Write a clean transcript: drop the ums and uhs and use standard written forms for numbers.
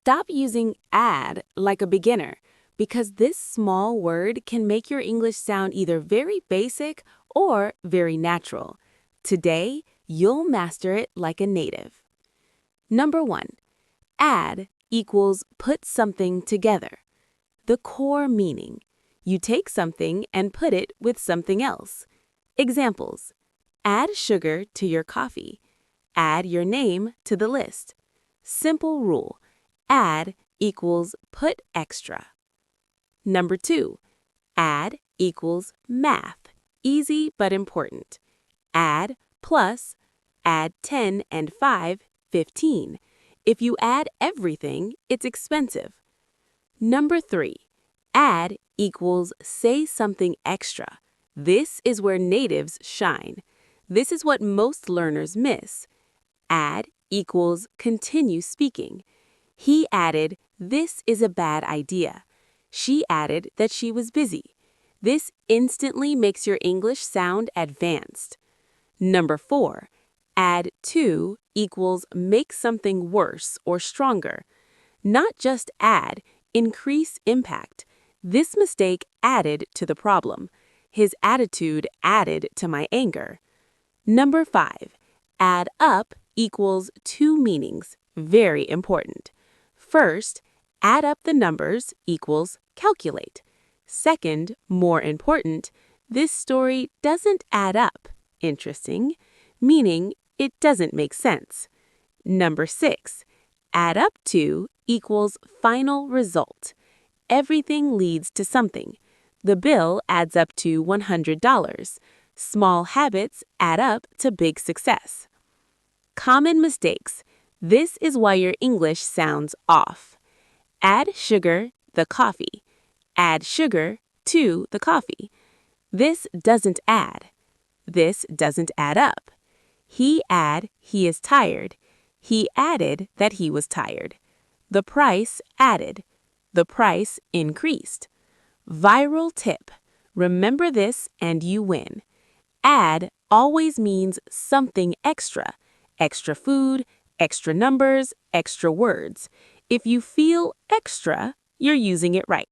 Stop using add like a beginner because this small word can make your English sound either very basic or very natural. Today, you'll master it like a native. Number 1. Add equals put something together. The core meaning. You take something and put it with something else. Examples. Add sugar to your coffee. Add your name to the list. Simple rule. Add equals put extra. Number 2. Add equals math. Easy but important. Add plus, add 10 and 5, 15. If you add everything, it's expensive. Number 3. Add equals say something extra. This is where natives shine. This is what most learners miss. Add equals continue speaking. He added, this is a bad idea. She added that she was busy. This instantly makes your English sound advanced. Number 4. Add to equals make something worse or stronger. Not just add, increase impact. This mistake added to the problem. His attitude added to my anger. Number 5. Add up equals two meanings. Very important. First, add up the numbers equals calculate. Second, more important, this story doesn't add up. Interesting, meaning it doesn't make sense. Number 6. Add up to equals final result. Everything leads to something. The bill adds up to $100. Small habits add up to big success. Common mistakes. This is why your English sounds off. Add sugar, the coffee. Add sugar to the coffee. This doesn't add. This doesn't add up. He is tired. He added that he was tired. The price added. The price increased. Viral tip. Remember this and you win. Add always means something extra. Extra food, extra numbers, extra words. If you feel extra, you're using it right.